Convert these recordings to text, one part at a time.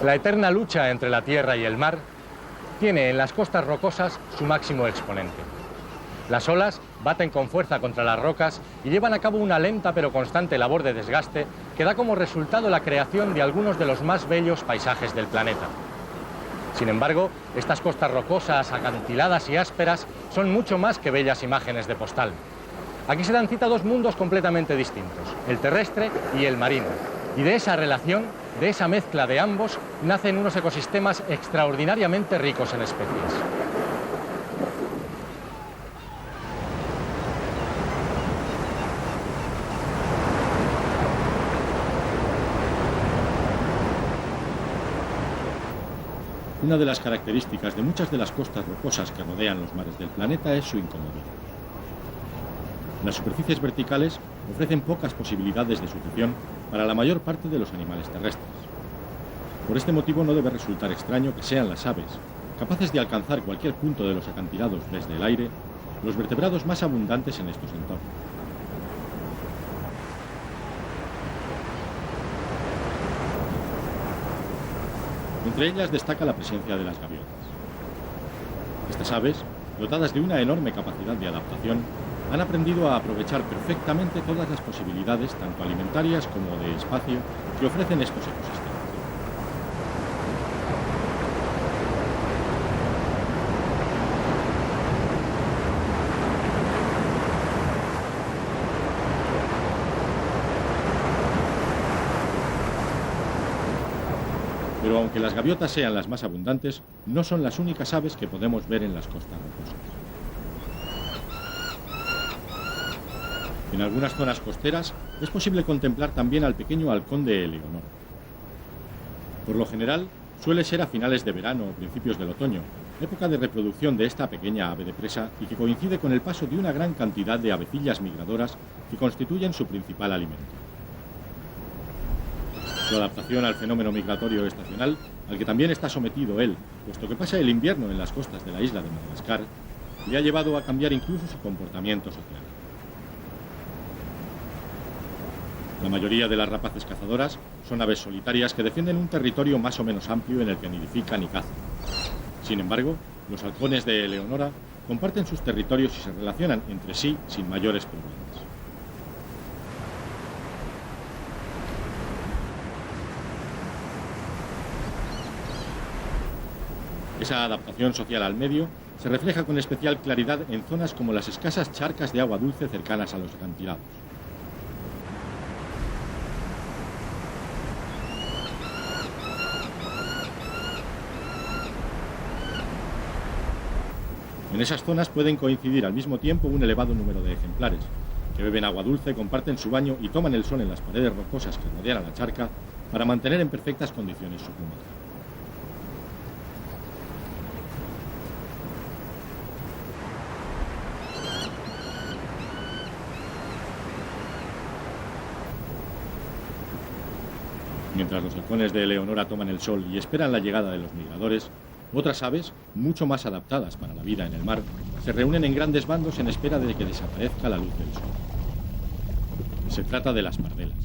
La eterna lucha entre la tierra y el mar tiene en las costas rocosas su máximo exponente. Las olas baten con fuerza contra las rocas y llevan a cabo una lenta pero constante labor de desgaste que da como resultado la creación de algunos de los más bellos paisajes del planeta. Sin embargo, estas costas rocosas, acantiladas y ásperas son mucho más que bellas imágenes de postal. Aquí se dan cita dos mundos completamente distintos, el terrestre y el marino. Y de esa relación, de esa mezcla de ambos, nacen unos ecosistemas extraordinariamente ricos en especies. Una de las características de muchas de las costas rocosas que rodean los mares del planeta es su incomodidad. Las superficies verticales ofrecen pocas posibilidades de sucesión para la mayor parte de los animales terrestres. Por este motivo no debe resultar extraño que sean las aves, capaces de alcanzar cualquier punto de los acantilados desde el aire, los vertebrados más abundantes en estos entornos. Entre ellas destaca la presencia de las gaviotas. Estas aves, dotadas de una enorme capacidad de adaptación, han aprendido a aprovechar perfectamente todas las posibilidades, tanto alimentarias como de espacio, que ofrecen estos ecosistemas. Pero aunque las gaviotas sean las más abundantes, no son las únicas aves que podemos ver en las costas rocosas. En algunas zonas costeras es posible contemplar también al pequeño halcón de Eleonora. Por lo general, suele ser a finales de verano o principios del otoño, época de reproducción de esta pequeña ave de presa y que coincide con el paso de una gran cantidad de avecillas migradoras que constituyen su principal alimento. Su adaptación al fenómeno migratorio estacional, al que también está sometido él, puesto que pasa el invierno en las costas de la isla de Madagascar, le ha llevado a cambiar incluso su comportamiento social. La mayoría de las rapaces cazadoras son aves solitarias que defienden un territorio más o menos amplio en el que nidifican y cazan. Sin embargo, los halcones de Eleonora comparten sus territorios y se relacionan entre sí sin mayores problemas. Esa adaptación social al medio se refleja con especial claridad en zonas como las escasas charcas de agua dulce cercanas a los acantilados. En esas zonas pueden coincidir al mismo tiempo un elevado número de ejemplares, que beben agua dulce, comparten su baño y toman el sol en las paredes rocosas que rodean a la charca para mantener en perfectas condiciones su plumaje. Mientras los halcones de Eleonora toman el sol y esperan la llegada de los migradores, otras aves, mucho más adaptadas para la vida en el mar, se reúnen en grandes bandos en espera de que desaparezca la luz del sol. Se trata de las pardelas.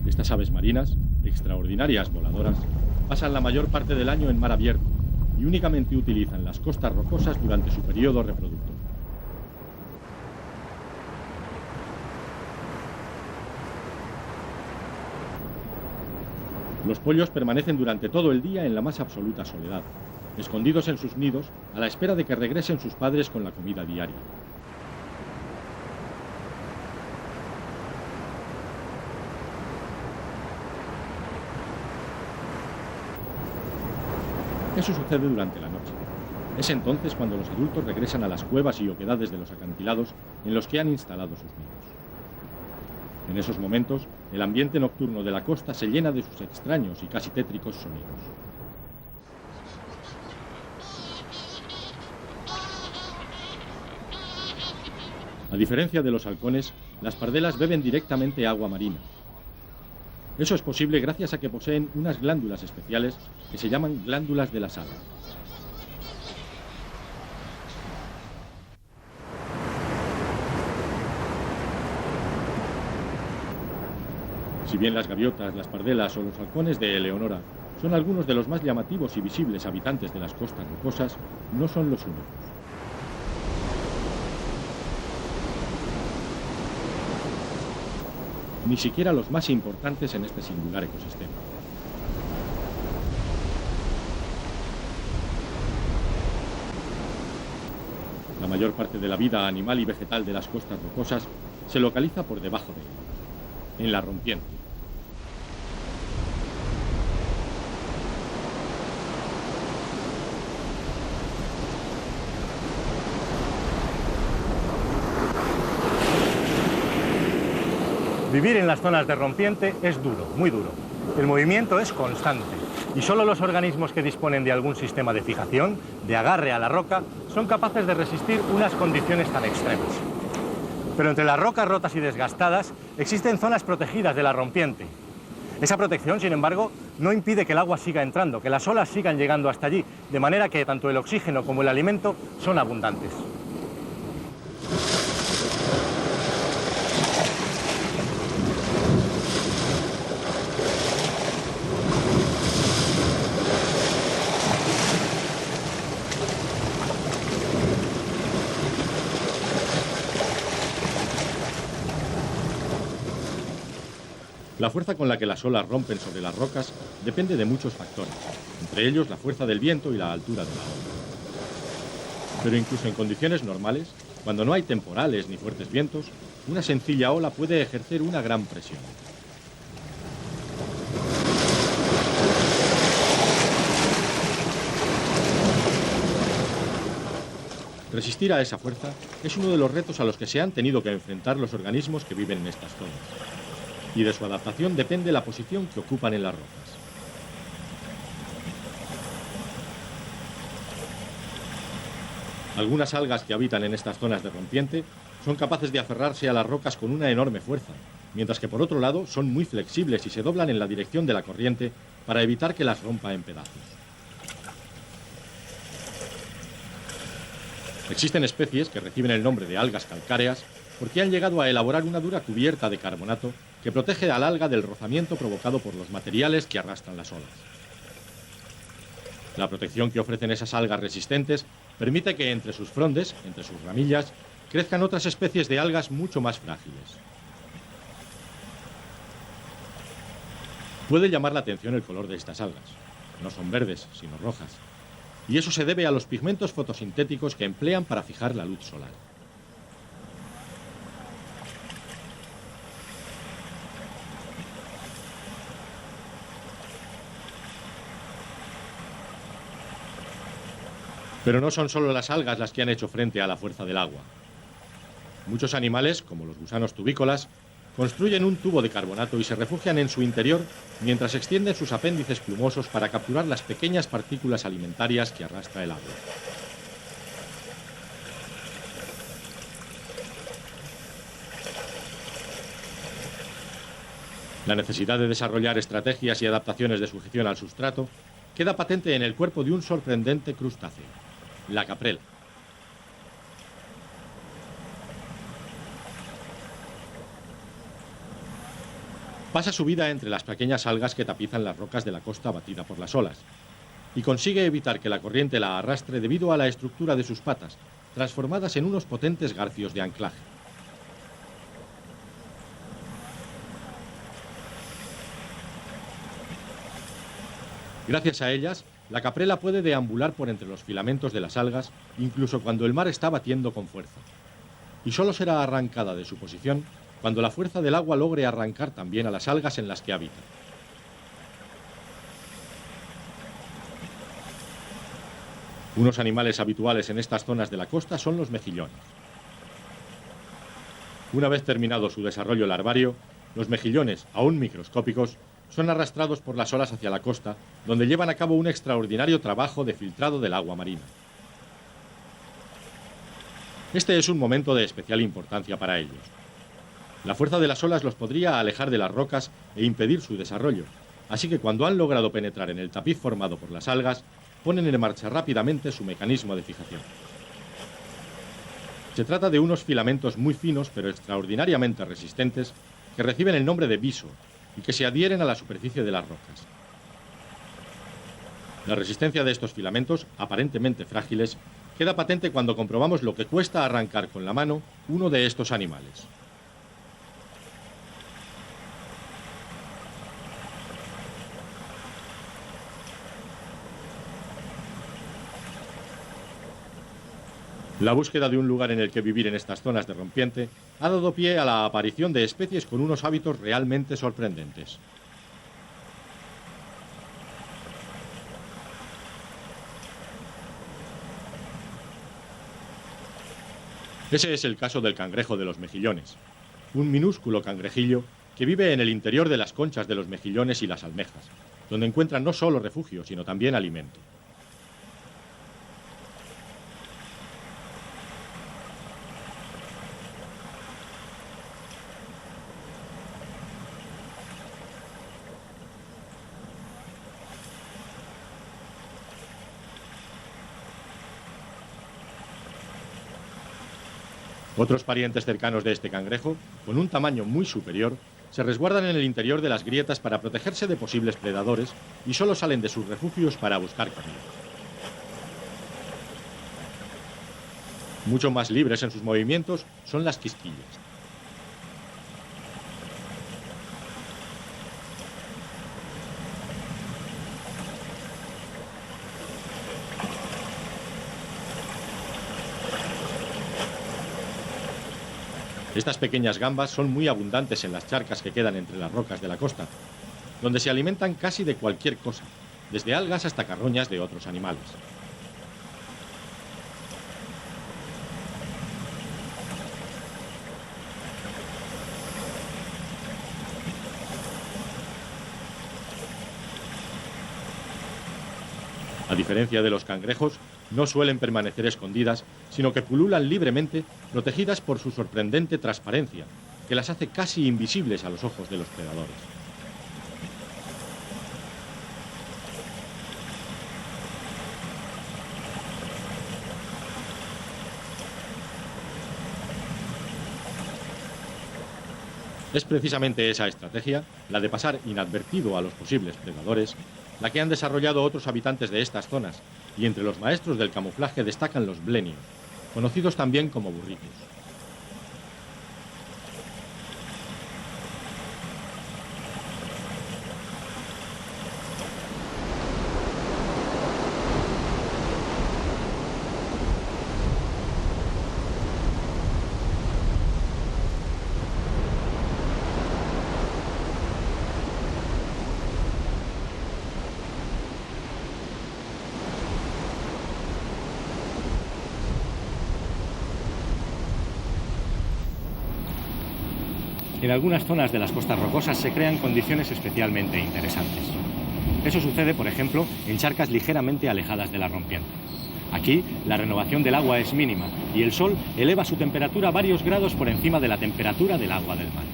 Estas aves marinas, extraordinarias voladoras, pasan la mayor parte del año en mar abierto y únicamente utilizan las costas rocosas durante su periodo reproductor. Los pollos permanecen durante todo el día en la más absoluta soledad, escondidos en sus nidos a la espera de que regresen sus padres con la comida diaria. Eso sucede durante la noche. Es entonces cuando los adultos regresan a las cuevas y oquedades de los acantilados en los que han instalado sus nidos. En esos momentos, el ambiente nocturno de la costa se llena de sus extraños y casi tétricos sonidos. A diferencia de los halcones, las pardelas beben directamente agua marina. Eso es posible gracias a que poseen unas glándulas especiales que se llaman glándulas de la sala. Si bien las gaviotas, las pardelas o los halcones de Eleonora son algunos de los más llamativos y visibles habitantes de las costas rocosas, no son los únicos. Ni siquiera los más importantes en este singular ecosistema. La mayor parte de la vida animal y vegetal de las costas rocosas se localiza por debajo de ella, en la rompiente. Vivir en las zonas de rompiente es duro, muy duro. El movimiento es constante y solo los organismos que disponen de algún sistema de fijación, de agarre a la roca, son capaces de resistir unas condiciones tan extremas. Pero entre las rocas rotas y desgastadas existen zonas protegidas de la rompiente. Esa protección, sin embargo, no impide que el agua siga entrando, que las olas sigan llegando hasta allí, de manera que tanto el oxígeno como el alimento son abundantes. La fuerza con la que las olas rompen sobre las rocas depende de muchos factores, entre ellos la fuerza del viento y la altura de la ola. Pero incluso en condiciones normales, cuando no hay temporales ni fuertes vientos, una sencilla ola puede ejercer una gran presión. Resistir a esa fuerza es uno de los retos a los que se han tenido que enfrentar los organismos que viven en estas zonas. Y de su adaptación depende la posición que ocupan en las rocas. Algunas algas que habitan en estas zonas de rompiente son capaces de aferrarse a las rocas con una enorme fuerza, mientras que por otro lado son muy flexibles y se doblan en la dirección de la corriente para evitar que las rompa en pedazos. Existen especies que reciben el nombre de algas calcáreas porque han llegado a elaborar una dura cubierta de carbonato que protege al alga del rozamiento provocado por los materiales que arrastran las olas. La protección que ofrecen esas algas resistentes permite que entre sus frondes, entre sus ramillas, crezcan otras especies de algas mucho más frágiles. Puede llamar la atención el color de estas algas. No son verdes, sino rojas. Y eso se debe a los pigmentos fotosintéticos que emplean para fijar la luz solar. Pero no son solo las algas las que han hecho frente a la fuerza del agua. Muchos animales, como los gusanos tubícolas, construyen un tubo de carbonato y se refugian en su interior mientras extienden sus apéndices plumosos para capturar las pequeñas partículas alimentarias que arrastra el agua. La necesidad de desarrollar estrategias y adaptaciones de sujeción al sustrato queda patente en el cuerpo de un sorprendente crustáceo, la caprela. Pasa su vida entre las pequeñas algas que tapizan las rocas de la costa batida por las olas y consigue evitar que la corriente la arrastre debido a la estructura de sus patas, transformadas en unos potentes garfios de anclaje. Gracias a ellas, la caprela puede deambular por entre los filamentos de las algas, incluso cuando el mar está batiendo con fuerza. Y solo será arrancada de su posición cuando la fuerza del agua logre arrancar también a las algas en las que habita. Unos animales habituales en estas zonas de la costa son los mejillones. Una vez terminado su desarrollo larvario, los mejillones, aún microscópicos, son arrastrados por las olas hacia la costa, donde llevan a cabo un extraordinario trabajo de filtrado del agua marina. Este es un momento de especial importancia para ellos. La fuerza de las olas los podría alejar de las rocas e impedir su desarrollo, así que cuando han logrado penetrar en el tapiz formado por las algas, ponen en marcha rápidamente su mecanismo de fijación. Se trata de unos filamentos muy finos pero extraordinariamente resistentes que reciben el nombre de viso y que se adhieren a la superficie de las rocas. La resistencia de estos filamentos, aparentemente frágiles, queda patente cuando comprobamos lo que cuesta arrancar con la mano uno de estos animales. La búsqueda de un lugar en el que vivir en estas zonas de rompiente ha dado pie a la aparición de especies con unos hábitos realmente sorprendentes. Ese es el caso del cangrejo de los mejillones, un minúsculo cangrejillo que vive en el interior de las conchas de los mejillones y las almejas, donde encuentran no solo refugio, sino también alimento. Otros parientes cercanos de este cangrejo, con un tamaño muy superior, se resguardan en el interior de las grietas para protegerse de posibles predadores y solo salen de sus refugios para buscar comida. Mucho más libres en sus movimientos son las quisquillas. Estas pequeñas gambas son muy abundantes en las charcas que quedan entre las rocas de la costa, donde se alimentan casi de cualquier cosa, desde algas hasta carroñas de otros animales. A diferencia de los cangrejos, no suelen permanecer escondidas, sino que pululan libremente, protegidas por su sorprendente transparencia, que las hace casi invisibles a los ojos de los predadores. Es precisamente esa estrategia, la de pasar inadvertido a los posibles predadores, la que han desarrollado otros habitantes de estas zonas, y entre los maestros del camuflaje destacan los blenios, conocidos también como burritos. En algunas zonas de las costas rocosas se crean condiciones especialmente interesantes. Eso sucede, por ejemplo, en charcas ligeramente alejadas de la rompiente. Aquí, la renovación del agua es mínima y el sol eleva su temperatura varios grados por encima de la temperatura del agua del mar.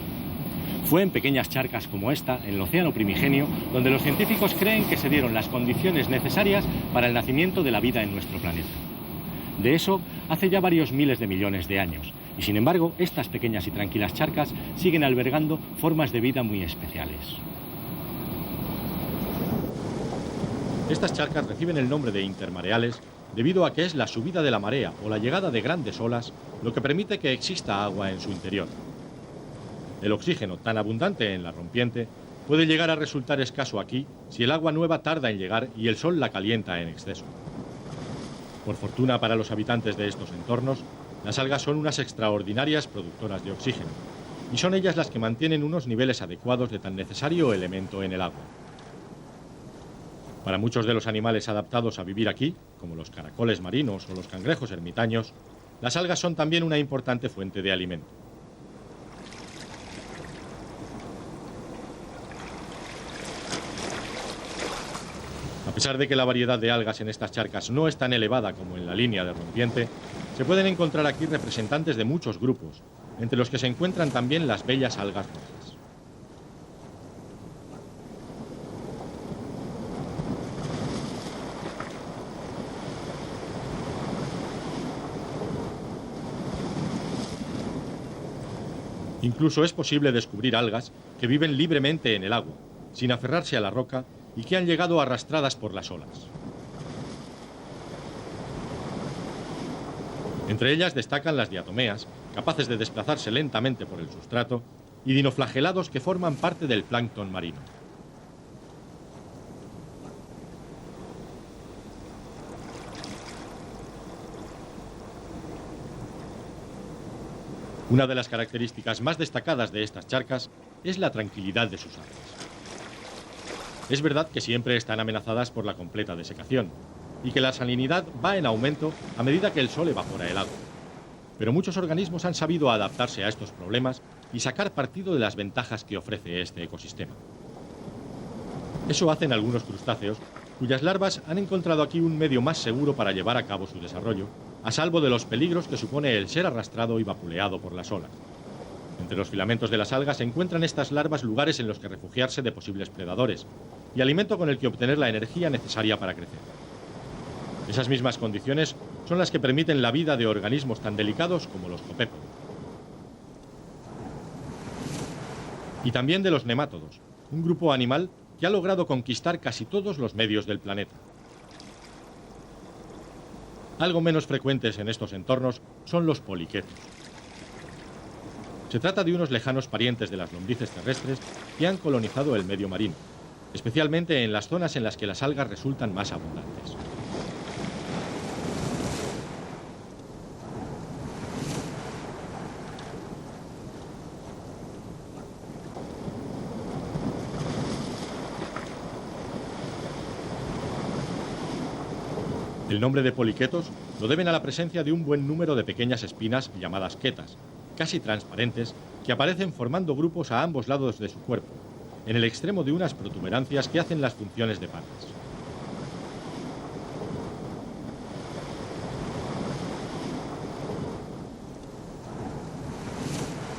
Fue en pequeñas charcas como esta, en el océano primigenio, donde los científicos creen que se dieron las condiciones necesarias para el nacimiento de la vida en nuestro planeta. De eso hace ya varios miles de millones de años, y sin embargo, estas pequeñas y tranquilas charcas siguen albergando formas de vida muy especiales. Estas charcas reciben el nombre de intermareales debido a que es la subida de la marea o la llegada de grandes olas lo que permite que exista agua en su interior. El oxígeno, tan abundante en la rompiente, puede llegar a resultar escaso aquí si el agua nueva tarda en llegar y el sol la calienta en exceso. Por fortuna para los habitantes de estos entornos, las algas son unas extraordinarias productoras de oxígeno, y son ellas las que mantienen unos niveles adecuados de tan necesario elemento en el agua. Para muchos de los animales adaptados a vivir aquí, como los caracoles marinos o los cangrejos ermitaños, las algas son también una importante fuente de alimento. A pesar de que la variedad de algas en estas charcas no es tan elevada como en la línea de rompiente, se pueden encontrar aquí representantes de muchos grupos, entre los que se encuentran también las bellas algas rojas. Incluso es posible descubrir algas que viven libremente en el agua, sin aferrarse a la roca y que han llegado arrastradas por las olas. Entre ellas destacan las diatomeas, capaces de desplazarse lentamente por el sustrato, y dinoflagelados que forman parte del plancton marino. Una de las características más destacadas de estas charcas es la tranquilidad de sus aguas. Es verdad que siempre están amenazadas por la completa desecación y que la salinidad va en aumento a medida que el sol evapora el agua. Pero muchos organismos han sabido adaptarse a estos problemas y sacar partido de las ventajas que ofrece este ecosistema. Eso hacen algunos crustáceos, cuyas larvas han encontrado aquí un medio más seguro para llevar a cabo su desarrollo, a salvo de los peligros que supone el ser arrastrado y vapuleado por las olas. Entre los filamentos de las algas se encuentran estas larvas lugares en los que refugiarse de posibles predadores y alimento con el que obtener la energía necesaria para crecer. Esas mismas condiciones son las que permiten la vida de organismos tan delicados como los copépodos. Y también de los nemátodos, un grupo animal que ha logrado conquistar casi todos los medios del planeta. Algo menos frecuentes en estos entornos son los poliquetos. Se trata de unos lejanos parientes de las lombrices terrestres que han colonizado el medio marino, especialmente en las zonas en las que las algas resultan más abundantes. El nombre de poliquetos lo deben a la presencia de un buen número de pequeñas espinas llamadas quetas, casi transparentes, que aparecen formando grupos a ambos lados de su cuerpo, en el extremo de unas protuberancias que hacen las funciones de patas.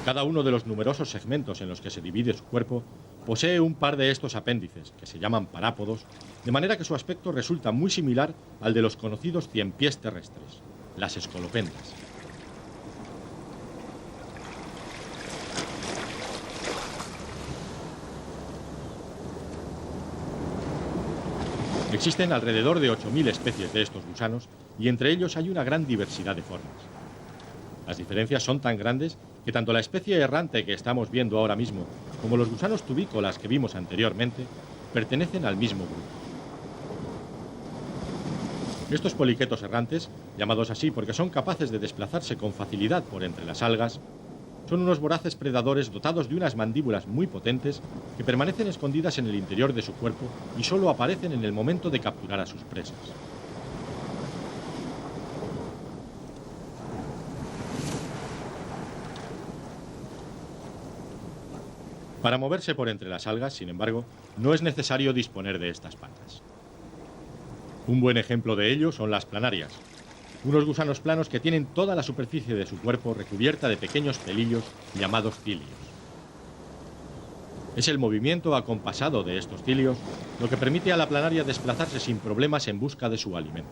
Cada uno de los numerosos segmentos en los que se divide su cuerpo posee un par de estos apéndices, que se llaman parápodos, de manera que su aspecto resulta muy similar al de los conocidos ciempiés terrestres, las escolopendas. Existen alrededor de 8.000 especies de estos gusanos y entre ellos hay una gran diversidad de formas. Las diferencias son tan grandes que tanto la especie errante que estamos viendo ahora mismo como los gusanos tubícolas que vimos anteriormente pertenecen al mismo grupo. Estos poliquetos errantes, llamados así porque son capaces de desplazarse con facilidad por entre las algas, son unos voraces predadores dotados de unas mandíbulas muy potentes que permanecen escondidas en el interior de su cuerpo y solo aparecen en el momento de capturar a sus presas. Para moverse por entre las algas, sin embargo, no es necesario disponer de estas patas. Un buen ejemplo de ello son las planarias, unos gusanos planos que tienen toda la superficie de su cuerpo recubierta de pequeños pelillos llamados cilios. Es el movimiento acompasado de estos cilios lo que permite a la planaria desplazarse sin problemas en busca de su alimento.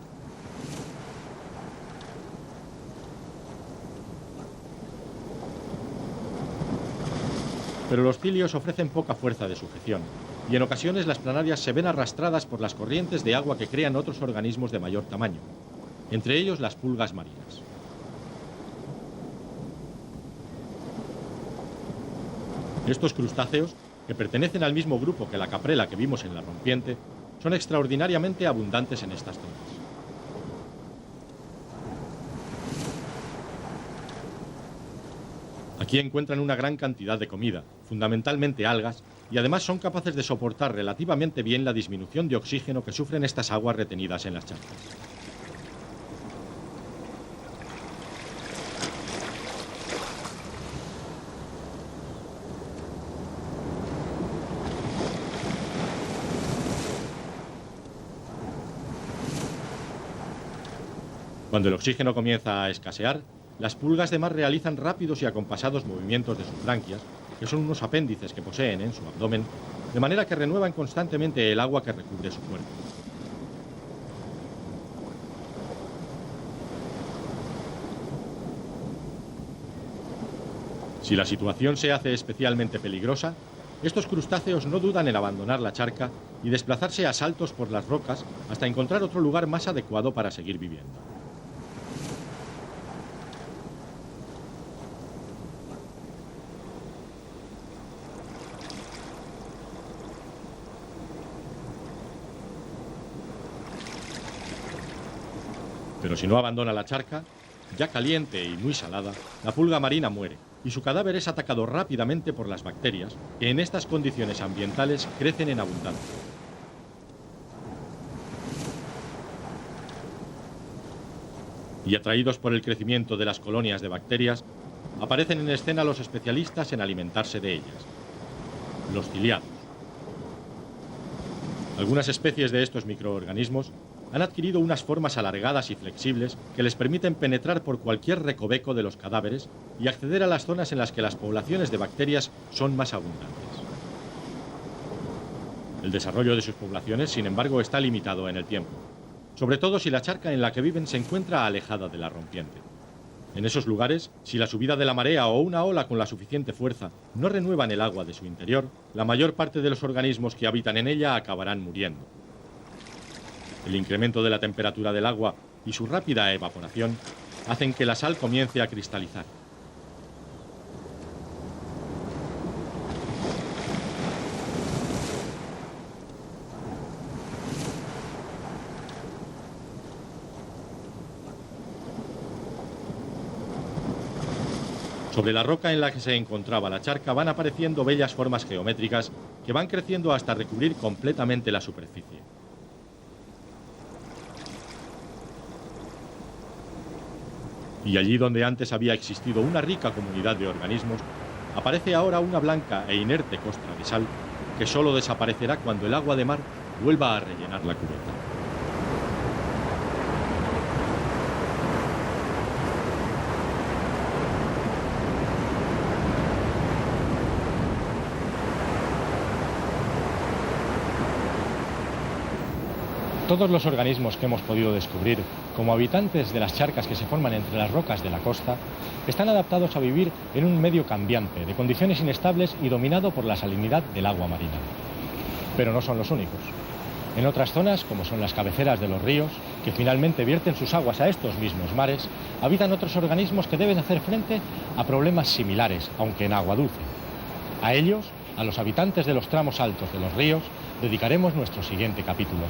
Pero los cilios ofrecen poca fuerza de sujeción, y en ocasiones las planarias se ven arrastradas por las corrientes de agua que crean otros organismos de mayor tamaño, entre ellos las pulgas marinas. Estos crustáceos, que pertenecen al mismo grupo que la caprela que vimos en la rompiente, son extraordinariamente abundantes en estas zonas. Aquí encuentran una gran cantidad de comida, fundamentalmente algas, y además son capaces de soportar relativamente bien la disminución de oxígeno que sufren estas aguas retenidas en las charcas. Cuando el oxígeno comienza a escasear, las pulgas de mar realizan rápidos y acompasados movimientos de sus branquias, que son unos apéndices que poseen en su abdomen, de manera que renuevan constantemente el agua que recubre su cuerpo. Si la situación se hace especialmente peligrosa, estos crustáceos no dudan en abandonar la charca y desplazarse a saltos por las rocas hasta encontrar otro lugar más adecuado para seguir viviendo. Pero si no abandona la charca, ya caliente y muy salada, la pulga marina muere y su cadáver es atacado rápidamente por las bacterias que en estas condiciones ambientales crecen en abundancia. Y atraídos por el crecimiento de las colonias de bacterias, aparecen en escena los especialistas en alimentarse de ellas, los ciliados. Algunas especies de estos microorganismos han adquirido unas formas alargadas y flexibles que les permiten penetrar por cualquier recoveco de los cadáveres y acceder a las zonas en las que las poblaciones de bacterias son más abundantes. El desarrollo de sus poblaciones, sin embargo, está limitado en el tiempo, sobre todo si la charca en la que viven se encuentra alejada de la rompiente. En esos lugares, si la subida de la marea o una ola con la suficiente fuerza no renuevan el agua de su interior, la mayor parte de los organismos que habitan en ella acabarán muriendo. El incremento de la temperatura del agua y su rápida evaporación hacen que la sal comience a cristalizar. Sobre la roca en la que se encontraba la charca van apareciendo bellas formas geométricas que van creciendo hasta recubrir completamente la superficie. Y allí donde antes había existido una rica comunidad de organismos, aparece ahora una blanca e inerte costra de sal que solo desaparecerá cuando el agua de mar vuelva a rellenar la cubeta. Todos los organismos que hemos podido descubrir como habitantes de las charcas que se forman entre las rocas de la costa están adaptados a vivir en un medio cambiante, de condiciones inestables y dominado por la salinidad del agua marina. Pero no son los únicos. En otras zonas, como son las cabeceras de los ríos, que finalmente vierten sus aguas a estos mismos mares, habitan otros organismos que deben hacer frente a problemas similares, aunque en agua dulce. A ellos, a los habitantes de los tramos altos de los ríos, dedicaremos nuestro siguiente capítulo.